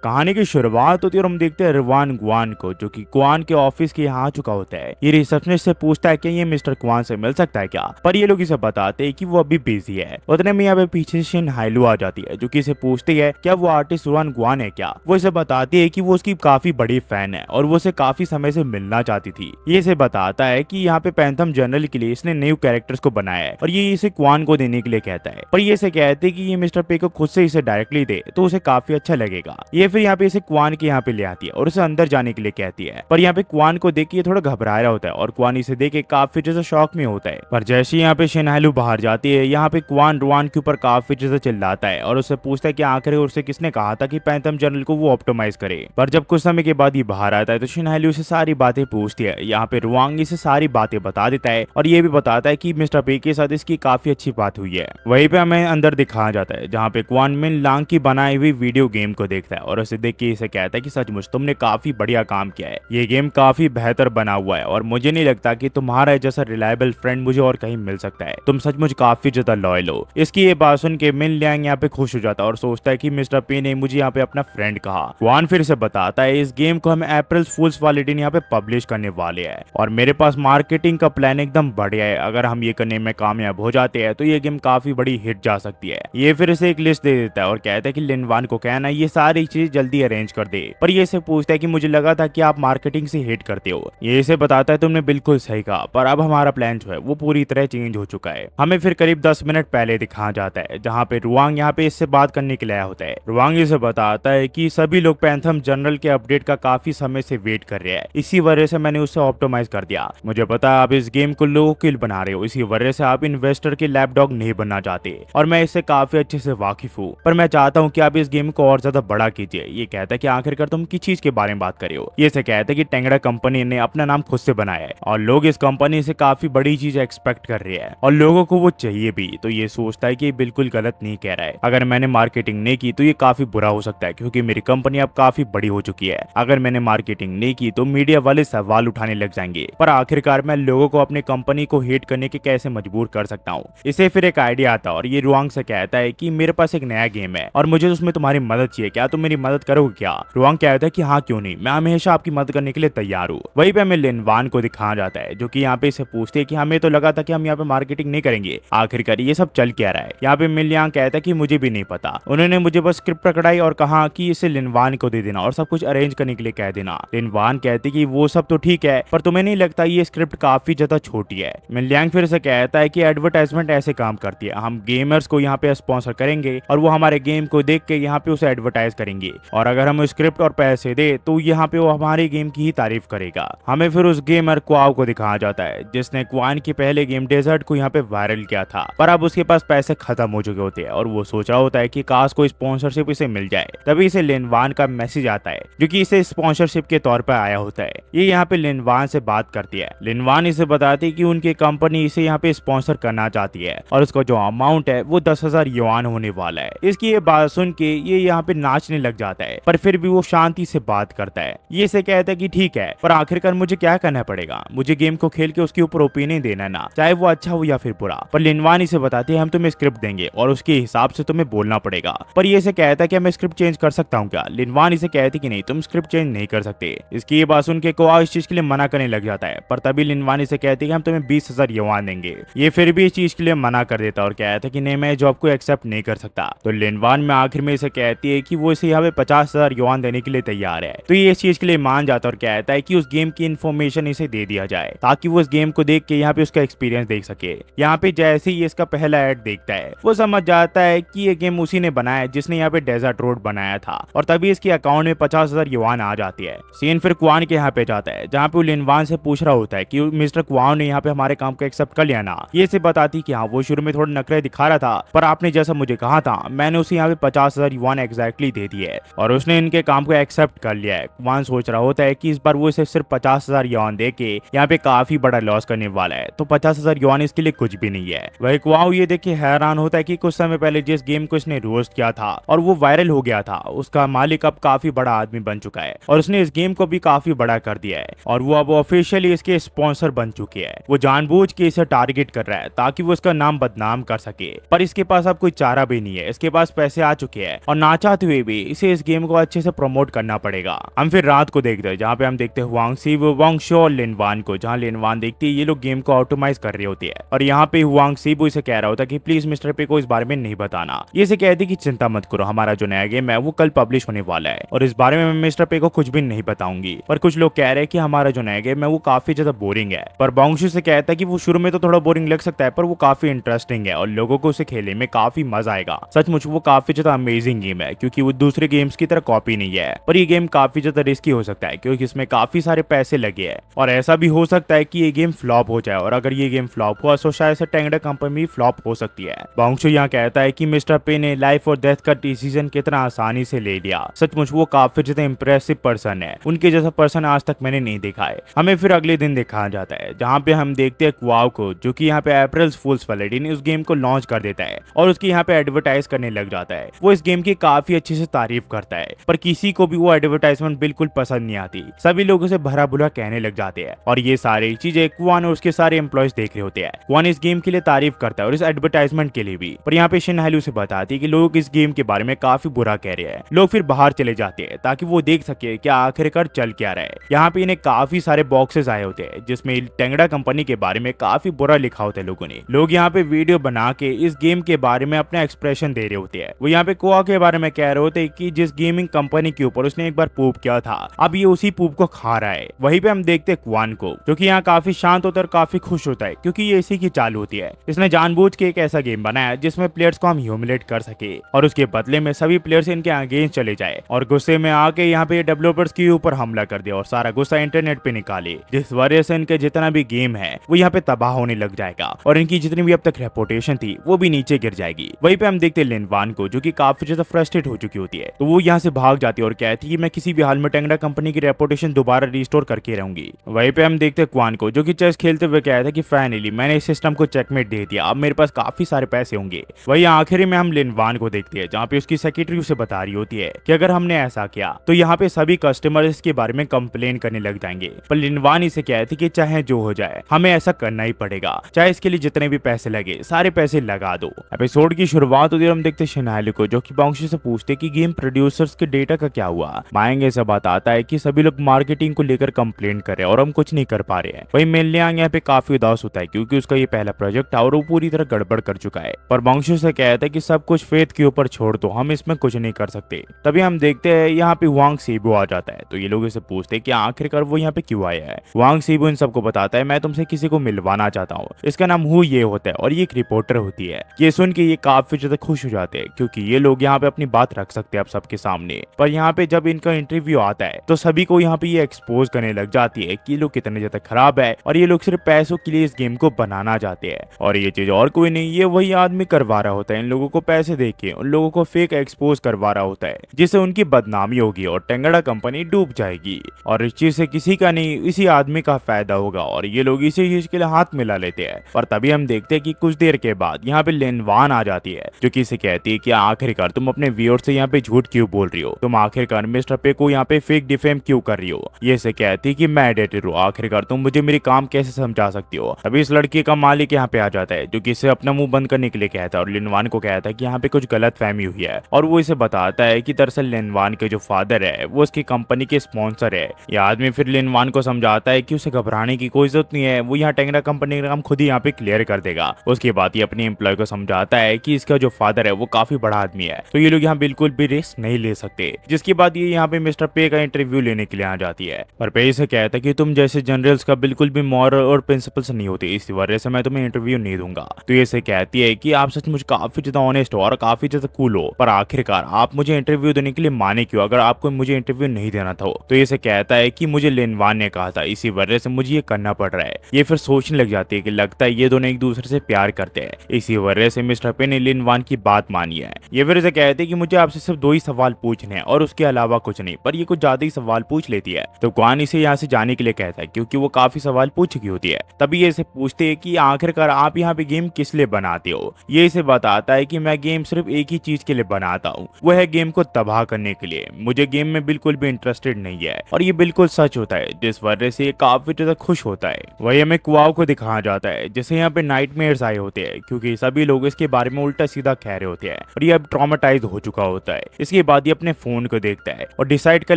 कहानी की शुरुआत होती है और हम देखते हैं रवान गुआन को, जो कि क्वान के ऑफिस के यहाँ आ चुका होता है। ये रिसेप्शनिस्ट से पूछता है कि ये मिस्टर क्वान से मिल सकता है क्या, पर ये लोग इसे बताते हैं कि वो अभी बिजी है। उतने में यहाँ पे पीछे शिन हाइलू आ जाती है, जो कि इसे पूछती है क्या वो आर्टिस्ट रवान गुआन है क्या। वो इसे बताती है कि वो उसकी काफी बड़ी फैन है और वो उसे काफी समय से मिलना चाहती थी। ये इसे बताता है कि यहाँ पे पैंथम जनरल के लिए इसने न्यू कैरेक्टर्स को बनाया है और ये इसे क्वान को देने के लिए कहता है, पर ये इसे कहते हैं कि ये मिस्टर पे को खुद से इसे डायरेक्टली दे तो उसे काफी अच्छा लगेगा। ये फिर यहाँ पे इसे क्वान के यहाँ पे ले आती है और उसे अंदर जाने के लिए कहती है, पर यहाँ पे क्वान को देख के ये थोड़ा घबरा रहा होता है और क्वान इसे देख के काफी ज्यादा शॉक में होता है। पर जैसे यहाँ पे शिनहाइलू बाहर जाती है, यहाँ पे क्वान रुआन के ऊपर काफी ज्यादा चिल्लाता है और उससे पूछता है कि आखिर उसे किसने कहा था कि पैंथम जनरल को वो ऑप्टिमाइज करे। पर जब कुछ समय के बाद ये बाहर आता है तो शिनहाइलू उसे सारी बातें पूछती है। यहाँ पे रुआंग इसे सारी बातें बता देता है और ये भी बताता है कि मिस्टर पे के साथ इसकी काफी अच्छी बात हुई है। वहीं पे हमें अंदर दिखाया जाता है जहाँ पे क्वान मिन लांग की बनाई हुई वीडियो गेम को देखता है और उसे देख के इसे कहता है कि सचमुच तुमने काफी बढ़िया काम किया है, ये गेम काफी बेहतर बना हुआ है और मुझे नहीं लगता कि तुम्हारा जैसा रिलायबल फ्रेंड मुझे और कहीं मिल सकता है, तुम सचमुच काफी ज्यादा लॉयल हो। इसकी ये बात सुन के मिन लियांग यहाँ पे खुश हो जाता है और सोचता है कि मिस्टर पी ने मुझे यहाँ पे अपना फ्रेंड कहा। क्वान फिर से बताता है इस गेम को हम अप्रैल फूल्स वाले दिन यहाँ पे पब्लिश करने वाले हैं और मेरे पास मार्केटिंग का प्लान एकदम बढ़िया है। अगर हम ये करने में कामयाब हो जाते हैं तो ये गेम काफी बड़ी हिट जा सकती है। ये फिर से एक लिस्ट दे देता है और कहता है कि लिनवान को कहना ये सारी चीज जल्दी अरेंज कर दे। पर ये इसे पूछता है कि मुझे लगा था कि आप मार्केटिंग से हिट करते हो। ये इसे बताता है तुमने बिल्कुल सही कहा, पर अब हमारा प्लान जो है वो पूरी तरह चेंज हो चुका है। हमें फिर करीब 10 मिनट पहले दिखाया जाता है जहाँ पे रुआंग यहाँ पे इससे बात करने के लिए आया होता है। रुआंग इसे बताता है कि सभी लोग पैंथम जनरल के अपडेट का काफी समय से वेट कर रहे हैं, इसी वजह से मैंने उसे ऑप्टिमाइज कर दिया। मुझे पता है आप इस गेम को लोगों के लिए बना रहे हो, इसी वजह से आप इन्वेस्टर के लैपडॉग नहीं बनना चाहते और मैं इससे काफी अच्छे से वाकिफ हूँ, पर मैं चाहता हूँ कि आप इस गेम को और ज्यादा बड़ा कीजिए। ये कहता है कि आखिरकार तुम किस चीज के बारे में बात कर रहे हो। ये से कहते हैं कि टेंगड़ा कंपनी ने अपना नाम खुद से बनाया है और लोग इस कंपनी से काफी बड़ी चीज एक्सपेक्ट कर रहे हैं और लोगों को वो चाहिए भी। तो ये सोचता है कि ये बिल्कुल गलत नहीं कह रहा है। अगर मैंने मार्केटिंग नहीं की तो ये काफी बुरा हो सकता है क्योंकि मेरी कंपनी अब काफी बड़ी हो चुकी है। अगर मैंने मार्केटिंग नहीं की तो मीडिया वाले सवाल उठाने लग जाएंगे, पर आखिरकार मैं लोगों को अपनी कंपनी को हेट करने के कैसे मजबूर कर सकता हूँ। इसे फिर एक आइडिया आता है और ये रुआंग से कहता है कि मेरे पास एक नया गेम है और मुझे उसमें तुम्हारी मदद चाहिए, क्या तुम मेरी मदद करोगे क्या। रुआंग कहता है कि हाँ क्यों नहीं, मैं हमेशा आपकी मदद करने के लिए तैयार हूँ। वहीं पे हमें लिनवान को दिखाया जाता है जो कि यहाँ पे इसे पूछते हैं कि हमें तो लगा था कि हम यहाँ पे मार्केटिंग नहीं करेंगे, आखिरकार ये सब चल क्या रहा है। यहाँ पे मिलियांग कहता है कि मुझे भी नहीं पता, उन्होंने मुझे बस स्क्रिप्ट पकड़ाई और कहा कि इसे लिनवान को दे देना और सब कुछ अरेंज करने के लिए कह देना। लिनवान कहती कि वो सब तो ठीक है, पर तुम्हें नहीं लगता ये स्क्रिप्ट काफी ज्यादा छोटी है। मिलियांग फिर से कहता है कि एडवर्टाइजमेंट ऐसे काम करती है, हम गेमर्स को यहाँ पे स्पॉन्सर करेंगे और वो हमारे गेम को देख के यहाँ पे उसे एडवर्टाइज करेंगे और अगर हम स्क्रिप्ट और पैसे दे तो यहाँ पे वो हमारे गेम की ही तारीफ करेगा। हमें फिर उस गेमर क्वाओ को दिखाया जाता है जिसने क्वान के पहले गेम डेजर्ट को यहाँ पे वायरल किया था, पर अब उसके पास पैसे खत्म हो चुके होते हैं और वो सोच रहा होता है कि काश कोई स्पॉन्सरशिप इसे मिल जाए। तभी इसे लिनवान का मैसेज आता है जो कि इसे स्पॉन्सरशिप के तौर पर आया होता है। ये यहाँ पे लिनवान से बात करती है। लिनवान इसे बताती है कि उनकी कंपनी इसे यहाँ पे स्पॉन्सर करना चाहती है और उसका जो अमाउंट है वो 10,000 युआन होने वाला है। इसकी ये बात सुन के ये यहाँ पे नाचने लग जाता है, पर फिर भी वो शांति से बात करता है। ये से कहता है कि ठीक है, पर आखिरकार मुझे क्या करना पड़ेगा, मुझे गेम को खेल के उसके ऊपर ओपिनियन देना ना, चाहे वो अच्छा हो या फिर बुरा। पर लिनवान इसे बताते हैं हम तुम्हें स्क्रिप्ट देंगे और उसके हिसाब से तुम्हें बोलना पड़ेगा। पर ये से कहता है कि मैं स्क्रिप्ट चेंज कर सकता हूँ क्या। लिनवान इसे कहती कि नहीं, तुम स्क्रिप्ट चेंज नहीं कर सकते। इसकी ये बात सुन के कोआ इस चीज के लिए मना करने लग जाता है, पर तभी लिनवान इसे कहती है हम तुम्हें 20,000 युआन देंगे। ये फिर भी इस चीज के लिए मना कर देता और कहता है कि नहीं, मैं जॉब को एक्सेप्ट नहीं कर सकता। तो लिनवान में आखिर में इसे कहती है कि वो इसे यहाँ पे 50,000 युआन देने के लिए तैयार है। तो ये इस चीज के लिए मान जाता और कहता है कि उस गेम की इन्फॉर्मेशन इसे दे दिया जाए ताकि वो इस गेम को देख के यहाँ पे उसका एक्सपीरियंस देख सके। यहाँ पे जैसे ही इसका पहला ऐड देखता है वो समझ जाता है कि ये गेम उसी ने बनाया जिसने यहाँ पे डेजर्ट रोड बनाया था और तभी इसके अकाउंट में 50,000 युआन आ जाती है। सीन फिर क्वान के यहाँ पे जाता है जहाँ पे वो लिनवान से पूछ रहा होता है कि मिस्टर क्वान ने यहाँ पे हमारे काम को एक्सेप्ट कर लिया ना। ये से बताती कि हाँ, वो शुरू में थोड़ा नखरे दिखा रहा था, पर आपने जैसा मुझे कहा था मैंने उसे यहाँ पे 50,000 युआन एग्जैक्टली दे दिए और उसने इनके काम को एक्सेप्ट कर लिया है। क्वान सोच रहा होता है कि इस बार वो इसे सिर्फ 50,000 युआन दे के यहाँ पे काफी बड़ा लॉस करने वाला है, तो 50,000 युआन इसके लिए कुछ भी नहीं है। वही क्वाओ ये देख के हैरान होता है कि कुछ समय पहले जिस गेम को इसने रोस्ट किया था और वो वायरल हो गया था, उसका मालिक अब काफी बड़ा आदमी बन चुका है और उसने इस गेम को भी काफी बड़ा कर दिया है और वो अब ऑफिशियली इसके स्पॉन्सर बन चुके हैं। वो जानबूझ के इसे टारगेट कर रहा है ताकि वो इसका नाम बदनाम कर सके, पर इसके पास अब कोई चारा भी नहीं है। इसके पास पैसे आ चुके हैं और ना चाहते हुए भी इसे उसे इस गेम को अच्छे से प्रमोट करना पड़ेगा। हम फिर रात को देखते हैं जहाँ पे हम देखते हैं वांग सीबो, वांग शो और लिन वान को, जहाँ लिन वान देखती है ये लोग गेम को ऑटोमाइज कर रही होती है और यहाँ पे वांग सीबो इसे कह रहा होता है कि प्लीज मिस्टर पे को इस बारे में नहीं बताना। ये इसे कहती कि चिंता मत करो, हमारा जो नया गेम है वो कल पब्लिश होने वाला है और इस बारे में मैं मिस्टर पे को कुछ भी नहीं बताऊंगी। पर कुछ लोग कह रहे हैं कि हमारा जो नया गेम है वो काफी ज्यादा बोरिंग है। पर बांगशु से कहता है कि वो शुरू में तो थोड़ा बोरिंग लग सकता है पर वो काफी इंटरेस्टिंग है और लोगों को उसे खेलने में काफी मजा आएगा। सचमुच वो काफी ज्यादा अमेजिंग गेम है क्योंकि वो दूसरे गेम्स की तरह कॉपी नहीं है। पर ये गेम काफी ज्यादा रिस्की हो सकता है क्योंकि इसमें काफी सारे पैसे लगे हैं और ऐसा भी हो सकता है कि ये गेम फ्लॉप हो जाए और अगर ये गेम फ्लॉप हुआ तो शायद से टेंगडा कंपनी फ्लॉप हो सकती है। बांगशु यहाँ कहता है कि मिस्टर पे ने लाइफ और डेथ का डिसीजन कितना आसानी से ले लिया। सचमुच वो काफी ज्यादा इंप्रेसिव पर्सन है, उनके जैसा पर्सन आज तक मैंने नहीं देखा है। हमें फिर अगले दिन दिखाया जाता है जहाँ पे हम देखते हैं क्वाओ को, जो कि यहाँ पे अप्रैल फूल्स वाले दिन उस गेम को लॉन्च कर देता है और उसकी यहाँ पे एडवर्टाइज करने लग जाता है। वो इस गेम की काफी अच्छे से तारीफ करता है पर किसी को भी वो एडवर्टाइजमेंट बिल्कुल पसंद नहीं आती। सभी लोग उसे भरा बुरा कहने लग जाते हैं और ये सारी चीजें क्वान और उसके सारे एम्प्लॉयज देख रहे होते हैं। क्वान इस गेम के लिए तारीफ करता है और इस एडवर्टाइजमेंट के लिए भी। पर यहाँ पे शिन हाइलू से बताती है कि लोग इस गेम के बारे में काफी बुरा कह रहे हैं। लोग फिर बाहर चले जाते हैं ताकि वो देख सके कि आखिरकार चल क्या रहा है। यहाँ पे इन्हें काफी सारे बॉक्सेस आए होते हैं जिसमें टेंगडा कंपनी के बारे में काफी बुरा लिखा होता है लोगों ने। लोग यहाँ पे वीडियो बना के इस गेम के बारे में अपना एक्सप्रेशन दे रहे होते हैं। वो यहाँ पे कोआ के बारे में कह रहे होते हैं कि जिस गेमिंग कंपनी के ऊपर उसने एक बार पूप किया था अब ये उसी पूप को खा रहा है। वहीं पे हम देखते हैं क्वान को, जो कि यहाँ काफी शांत होता है और काफी खुश होता है क्योंकि ये इसी की चाल होती है। इसने जानबूझ के एक ऐसा गेम बनाया जिसमें प्लेयर्स को हम ह्यूमिलेट कर सके और उसके बदले में सभी प्लेयर्स इनके अगेंस्ट चले जाए और गुस्से में आके यहाँ पे डेवलपर्स के ऊपर हमला कर दे और सारा गुस्सा इंटरनेट पे निकाले, जिस वजह से इनके जितना भी गेम है वो यहाँ पे तबाह होने लग जाएगा और इनकी जितनी भी अब तक रेपुटेशन थी वो भी नीचे गिर जाएगी। वहीं पे हम देखते हैं लिन वान को, जो कि काफी ज्यादा फ्रस्ट्रेट हो चुकी होती है। तो वो यहाँ से भाग जाती है और कहती है कि मैं किसी भी हाल में टेंगडा कंपनी की रेपुटेशन दोबारा रिस्टोर करके रहूंगी। वहीं पे हम देखते हैं क्वान को, जो कि चेस खेलते हुए कहता है कि फाइनली मैंने इस सिस्टम को चेकमेट दे दिया, अब मेरे पास काफी सारे पैसे होंगे। वही आखिर में हम लिन वान को देखते हैं जहाँ पे उसकी सेक्रेटरी उसे बता रही होती है कि अगर हमने ऐसा किया तो यहाँ पे सभी कस्टमर इसके बारे में कंप्लेन करने लग जाएंगे। पर लिन वान इसे कहती कि चाहे जो हो जाए हमें ऐसा करना ही पड़ेगा, चाहे इसके लिए जितने भी पैसे लगे सारे पैसे लगा दो। एपिसोड की शुरुआत होती है, हम देखते शिन हाइलू को, जो कि बांगशु से पूछते कि गेम प्रोड्यूसर्स के डेटा का क्या हुआ। माएंगे से बताता है कि सभी लोग मार्केटिंग को लेकर कंप्लेंट कर रहे हैं और हम कुछ नहीं कर पा रहे हैं। वही मेनलियांग यहाँ पे काफी उदास होता है क्योंकि उसका ये पहला प्रोजेक्ट था और वो पूरी तरह गड़बड़ कर चुका है। पर बांगशु से कहता है कि सब कुछ फेथ के ऊपर छोड़ दो, हम इसमें कुछ नहीं कर सकते। तभी हम देखते हैं यहाँ पे वांग सीबो आ जाता है। तो ये लोग इसे पूछते हैं कि आखिरकार वो यहाँ पे क्यों आया है। वांग सीबो इन सबको बताता है मैं तुमसे किसी को मिलवाना चाहता हूँ, इसका नाम हु ये होता है और ये एक रिपोर्टर होती है। ये सुन के ये काफी ज्यादा खुश हो जाते हैं क्योंकि ये लोग यहाँ पे अपनी बात रख सकते हैं अब सबके सामने। पर यहाँ पे जब इनका इंटरव्यू आता है तो सभी को यहाँ पे ये एक्सपोज करने लग जाती है कि ये लोग कितने ज्यादा खराब है और ये लोग सिर्फ पैसों के लिए इस गेम को बनाना चाहते हैं और ये चीज और कोई नहीं, ये वही आदमी करवा रहा होता है। इन लोगों को पैसे देके उन लोगों को फेक एक्सपोज करवा रहा होता है जिससे उनकी बदनामी होगी और टेंगडा कंपनी डूब जाएगी और इस चीज से किसी का नहीं इसी आदमी का फायदा होगा और ये लोग इसी चीज के लिए हाथ मिला लेते हैं। पर तभी हम देखते हैं कि कुछ देर के बाद यहाँ पे लिन वान आ जाती है, जो कि इसे कहती है कि आखिरकार तुम अपने व्यूअर्स से यहाँ पे झूठ क्यों बोल रही हो, तुम आखिरकार मिस्टर पे को यहाँ पे फेक डिफेम क्यों कर रही हो। ये इसे कहती है कि मैं एडिटर हूँ, आखिरकार तुम मुझे मेरी काम कैसे समझा सकती हो। अभी इस लड़की का मालिक यहाँ पे आ जाता है जो कि इसे अपना मुंह बंद करने के लिए कहता है और लिन वान को कहता है कि यहाँ पे कुछ गलत फहमी हुई है और वो इसे बताता है कि दरअसल लिन वान के जो फादर है वो उसकी कंपनी के स्पॉन्सर है। यह आदमी फिर लिन वान को समझाता है कि उसे घबराने की कोई जरूरत नहीं है, वो यहाँ टेंगडा कंपनी का काम खुद ही यहाँ पे क्लियर कर देगा। उसके बाद ये अपने एम्प्लॉय को समझाता है कि इसका जो फादर है वो काफी बड़ा आदमी है तो ये लोग यहाँ बिल्कुल भी रिस्क नहीं ले सकते। जिसके बाद ये यहाँ पे मिस्टर पे का इंटरव्यू लेने के लिए आ जाती है। पर पे से कहता है कि तुम जैसे जनरल्स का बिल्कुल भी मॉरल और प्रिंसिपल्स नहीं होते, इसी वजह से मैं तुम्हें इंटरव्यू नहीं दूंगा। तो ये से कहती है कि आप सचमुच काफी ज्यादा ऑनेस्ट हो और काफी ज्यादा कूल हो, पर आखिरकार आप मुझे इंटरव्यू देने के लिए माने क्यों अगर आपको मुझे इंटरव्यू नहीं देना था। तो ये से कहता है कि मुझे लिन वान ने कहा था, इसी वजह से मुझे ये करना पड़ रहा है। ये फिर सोचने लग जाती है कि लगता है ये दोनों एक दूसरे से प्यार करते हैं, इसी वजह से मिस्टर पे ने लिन वान की बात मानी है। ये फिर से कहते हैं कि मुझे आपसे सिर्फ 2 ही सवाल पूछने हैं और उसके अलावा कुछ नहीं, पर ये कुछ ज्यादा ही सवाल पूछ लेती है। तो क्वान इसे यहाँ से जाने के लिए कहता है क्योंकि वो काफी सवाल पूछ चुकी होती है। तभी ये इसे पूछते हैं कि आखिरकार आप यहाँ पे गेम किस लिए बनाते हो। ये इसे बताता है कि मैं गेम सिर्फ एक ही चीज के लिए बनाता हूँ, वो है गेम को तबाह करने के लिए। मुझे गेम में बिल्कुल भी इंटरेस्टेड नहीं है और ये बिल्कुल सच होता है, जिस वजह से ये काफी ज्यादा खुश होता है। वही हमें क्वाओ को दिखाया जाता है जिसे यहाँ पे नाइटमेयर्स आए होते हैं क्योंकि सभी लोग इसके बारे में उल्टा सीधा कह रहे होते हैं और ये अब ट्रॉमेटाइज हो चुका होता है। इसकी के बाद ये अपने फोन को देखता है और डिसाइड कर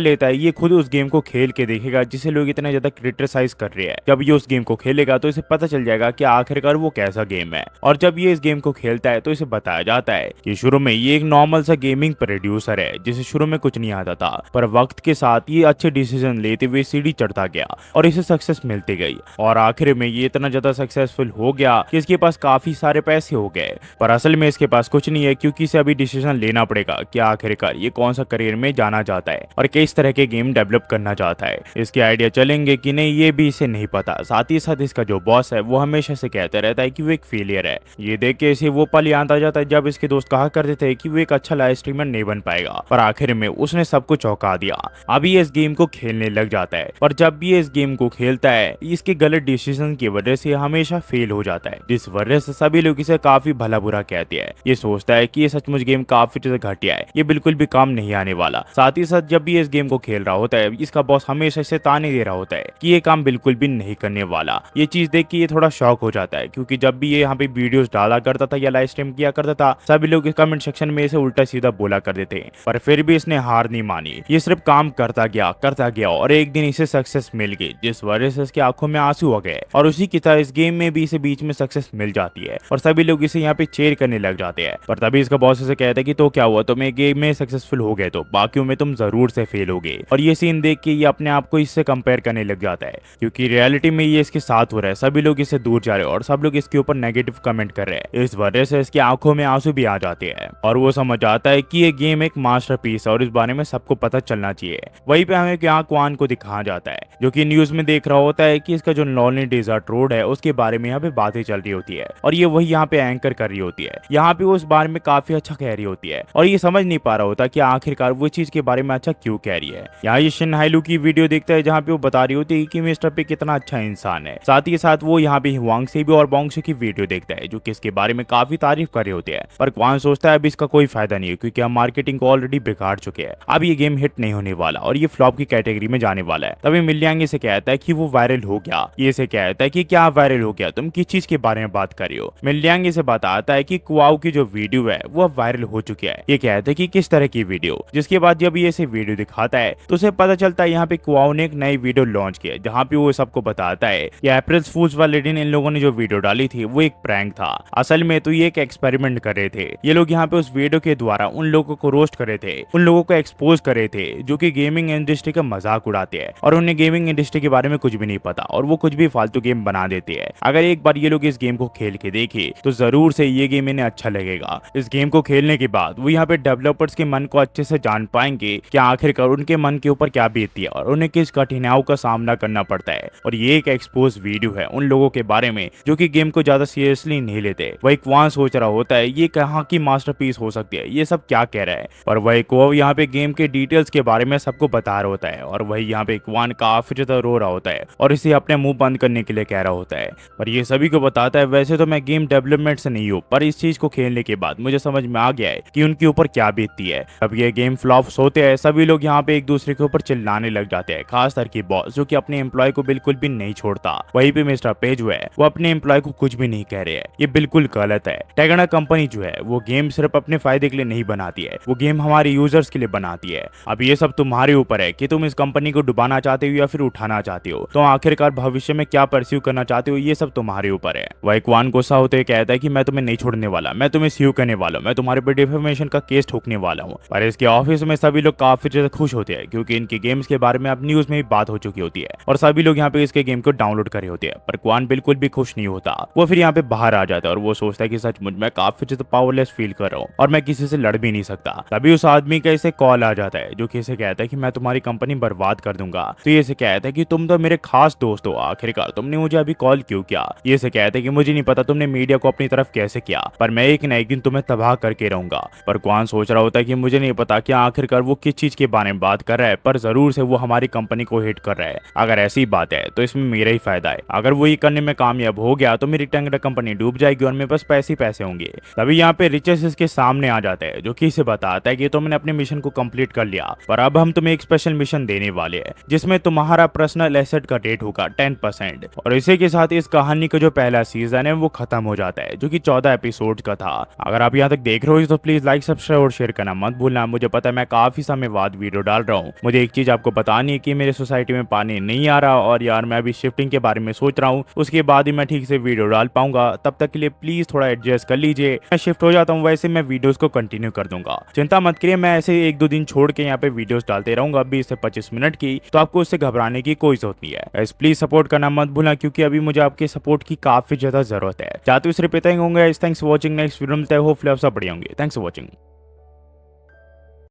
लेता है ये खुद उस गेम को खेल के देखेगा जिसे लोग इतना ज्यादा क्रिटिसाइज कर रहे हैं। जब ये उस गेम को खेलेगा तो इसे पता चल जाएगा कि आखिरकार वो कैसा गेम है। और जब ये इस गेम को खेलता है तो इसे बताया जाता है कि शुरू में ये एक नॉर्मल सा गेमिंग प्रोड्यूसर है जिसे शुरू में कुछ नहीं आता था, पर वक्त के साथ ये अच्छे डिसीजन लेते हुए सीढ़ी चढ़ता गया और इसे सक्सेस मिलती गई और आखिर में ये इतना ज्यादा सक्सेसफुल हो गया कि इसके पास काफी सारे पैसे हो गए। पर असल में इसके पास कुछ नहीं है क्योंकि इसे अभी डिसीजन लेना पड़ेगा कि आखिरकार ये कौन सा करियर में जाना चाहता है और किस तरह के गेम डेवलप करना चाहता है। इसके आइडिया चलेंगे कि नहीं ये भी इसे नहीं पता। साथ ही साथ इसका जो बॉस है वो हमेशा से कहता रहता है कि वो एक फेलियर है। ये देख के इसे वो पल याद आ जाता है जब इसके दोस्त कहा करते थे कि वो एक अच्छा लाइव स्ट्रीमर नहीं बन पाएगा, पर आखिर में उसने सबको चौंका दिया। अब ये इस गेम को खेलने लग जाता है, पर जब भी इस गेम को खेलता है इसके गलत डिसीजन की वजह से हमेशा फेल हो जाता है, जिस वजह से सभी लोग इसे काफी भला बुरा कहते हैं। ये सोचता है कि ये सचमुच गेम काफी ज्यादा घटिया है, ये बिल्कुल भी काम नहीं आने वाला। साथ ही साथ जब भी इस गेम को खेल रहा होता है इसका बॉस हमेशा इसे ताने दे रहा होता है कि ये काम बिल्कुल भी नहीं करने वाला। ये चीज देख के ये थोड़ा शॉक हो जाता है क्योंकि जब भी ये यहाँ पे वीडियोस डाला करता था या लाइव स्ट्रीम किया करता था सभी लोग कमेंट सेक्शन में इसे उल्टा सीधा बोला करते थे, पर फिर भी इसने हार नहीं मानी। ये सिर्फ काम करता गया और एक दिन इसे सक्सेस मिल गई, जिस वजह से इसकी आंखों में आंसू आ गए। और उसी की तरह इस गेम में भी इसे बीच में सक्सेस मिल जाती है और सभी लोग इसे यहाँ पे चेयर करने लग जाते हैं। पर तभी इसका बॉस इसे कहता है कि तो क्या हुआ, तुम एक गेम में सक्सेसफुल हो गए तो बाकियों में तुम जरूर से फेल हो गए। और ये सीन देख के ये अपने आप को इससे कंपेयर करने लग जाता है क्योंकि रियलिटी में ये इसके साथ हो रहा है। सभी लोग इससे दूर जा रहे हैं और सब लोग इसके ऊपर नेगेटिव कमेंट कर रहे हैं। इस वजह से इसकी आंखों में आंसू भी आ जाते हैं और वो समझ आता है कि ये गेम एक मास्टरपीस है और इस बारे में सबको पता चलना चाहिए। वहीं पे हमें क्या क्वान को दिखाया जाता है जो कि न्यूज में देख रहा होता है कि इसका जो लॉन्ली डेजर्ट रोड है उसके बारे में यहाँ पे बातें चल रही होती है और ये वही यहाँ पे एंकर कर रही होती है। यहाँ पे वो उस बारे में काफी अच्छा कह रही होती है और ये समझ नहीं पा रहा होता कि आखिरकार वो चीज के बारे में अच्छा क्यों कह रही है। यहाँ ये शिन हाइलू की वीडियो देखता है जहाँ पे वो बता रही होती है कि मिस्टर पे कितना अच्छा इंसान है। साथ ही साथ वो यहाँ पे हुआंग से भी और बॉन्ग से की वीडियो देखता है जो कि इसके बारे में काफी तारीफ कर रहे होते हैं। पर क्वान सोचता है अब इसका कोई फायदा नहीं है क्योंकि हम मार्केटिंग को ऑलरेडी बिगाड़ चुके हैं, अब ये गेम हिट नहीं होने वाला और ये फ्लॉप की कैटेगरी में जाने वाला है। तभी मिलियांग से कहता है कि वो वायरल हो गया। ये से कहता है कि क्या वायरल हो गया, तुम किस चीज के बारे में बात कर रहे हो। मिलियांग से बताता है कि कुआओ की जो वीडियो है वो अब वायरल हो चुकी है। ये कहता है कि किस तरह की वीडियो, जिसके बाद जब ये इसे वीडियो दिखाता है तो उसे पता चलता है यहाँ पे कुआओ ने एक नई वीडियो लॉन्च की जहाँ पे वो सबको बताता है कि अप्रैल फूल्स वाले दिन इन लोगों ने जो वीडियो डाली थी वो एक प्रैंक था, असल में तो ये एक एक्सपेरिमेंट कर रहे थे। ये लोग यहाँ पे उस वीडियो के द्वारा उन लोगों को रोस्ट कर रहे थे, उन लोगों को एक्सपोज कर रहे थे जो कि गेमिंग इंडस्ट्री का मजाक उड़ाते हैं और उन्हें गेमिंग इंडस्ट्री के बारे में कुछ भी नहीं पता और वो कुछ भी फालतू गेम बना देते हैं। अगर एक बार ये लोग इस गेम को खेल के देखे तो जरूर से ये गेम इन्हें अच्छा लगेगा। इस गेम को खेलने के बाद वो यहाँ पे डेवलपर्स के मन को अच्छे से जान पाएंगे कि आखिरकार उनके मन के ऊपर क्या बीतती है और उन्हें किस कठिनाइयों का सामना करना पड़ता है। और ये एक एक्सपोज वीडियो है उन लोगों के बारे में जो कि गेम को ज्यादा सीरियसली नहीं लेते। वही क्वान सोच रहा होता है ये कहाँ की मास्टरपीस हो सकती है, ये सब क्या कह रहा है। पर वही को यहाँ पे गेम के डिटेल्स के बारे में सबको बता रहा होता है और वही यहाँ पे क्वान काफी ज्यादा रो रहा होता है और इसे अपने मुंह बंद करने के लिए कह रहा होता है। पर ये सभी को बताता है वैसे तो मैं गेम डेवलपमेंट से नहीं हूँ, पर इस चीज को खेलने के बाद मुझे समझ में आ गया है कि उनके ऊपर क्या बीतती है। अब ये गेम फ्लॉप्स होते हैं सभी लोग यहाँ पे एक दूसरे के ऊपर चिल्लाने लग जाते हैं, खासकर की बॉस जो कि अपने एम्प्लॉय को बिल्कुल भी नहीं छोड़ता। वहीं पे मिस्टर पेज जो है वो अपने एम्प्लॉय को कुछ भी नहीं कह रहे हैं, ये बिल्कुल गलत है। टेगना कंपनी जो है वो गेम सिर्फ अपने फायदे के लिए नहीं बनाती है, वो गेम हमारे यूजर्स के लिए बनाती है। अब ये सब तुम्हारे ऊपर है कि तुम इस कंपनी को डुबाना चाहते हो या फिर उठाना चाहते हो, तो आखिरकार भविष्य में क्या परस्यू करना चाहते हो ये सब तुम्हारे ऊपर है। वही क्वान गुस्सा होते हुए कहता है कि मैं तुम्हें नहीं छोड़ने वाला, मैं तुम्हें स्यू करने वाला हूं, मैं तुम्हारे पर डिफेमेशन का केस ठोकने वाला हूं। पर इसके ऑफिस में सभी लोग काफी ज्यादा खुश होते हैं क्योंकि इनके गेम्स के बारे में अब न्यूज में भी बात हो चुकी होती है और सभी लोग यहाँ पे इसके गेम को डाउनलोड करे होते हैं। पर क्वान बिल्कुल भी खुश नहीं होता, वो फिर यहाँ पे बाहर आ जाता है और वो सोचता है कि सचमुच मैं काफी ज्यादा पावरलेस फील कर रहा हूँ और मैं किसी से लड़ भी नहीं सकता। तभी उस आदमी का इसे कॉल आ जाता है जो कि इसे कहता है कि मैं तुम्हारी कंपनी बर्बाद कर दूंगा। तो ये इसे कहता है कि तुम तो मेरे खास दोस्त हो, आखिरकार तुमने मुझे अभी कॉल क्यों किया। ये इसे कहता है कि मुझे नहीं पता तुमने मीडिया को अपनी तरफ कैसे किया, पर मैं एक न एक दिन तुम्हें तबाह करके रहूंगा। पर क्वान सोच रहा होता है कि मुझे नहीं पता कि आखिरकार वो किस चीज के बारे में बात कर रहा है, पर जरूर से वो हमारी कंपनी को हिट कर रहा है। अगर ऐसी बात है तो इसमें मेरा ही फायदा है, अगर वो ये करने में कामयाब हो गया तो मेरी टेंगरा कंपनी डूब जाएगी और मेरे पास पैसे होंगे। तभी यहाँ पे रिचेस इसके सामने आ जाता है जो कि इसे बताता है कि तुमने अपने मिशन को कंप्लीट कर लिया, पर अब हम तुम्हें एक स्पेशल मिशन देने वाले हैं जिसमें तुम्हारा पर्सनल एसेट का रेट होगा 10%। और इसी के साथ इस कहानी का जो पहला सीजन है वो खत्म हो जाता है जो कि 14 एपिसोड का था। अगर आप यहाँ तक देख रहे हो तो प्लीज लाइक, सब्सक्राइब और शेयर करना मत मत भूलना। मुझे पता है मैं काफी समय बाद वीडियो डाल रहा हूँ। मुझे एक चीज आपको बतानी है कि मेरे सोसाइटी में पानी नहीं आ रहा और यार मैं अभी शिफ्टिंग के बारे में सोच रहा हूँ, उसके बाद ही मैं ठीक से वीडियो डाल पाऊंगा। तब तक के लिए प्लीज थोड़ा एडजस्ट कर लीजिए। मैं शिफ्ट हो जाता हूँ, वैसे मैं वीडियोस को कंटिन्यू कर दूंगा, चिंता मत करिए। मैं ऐसे 1-2 दिन छोड़ के यहाँ पे वीडियोस डालते रहूंगा 20 से 25 मिनट की, तो आपको उससे घबराने की कोई जरूरत नहीं है। प्लीज सपोर्ट करना मत भूलना, क्योंकि अभी मुझे आपके सपोर्ट की काफी ज्यादा जरूरत है। चाहते हो सिर्फ इतना ही होंगे। Thanks for watching. Next video में होपफुली आप सब बढ़िया होंगे। Thanks for watching.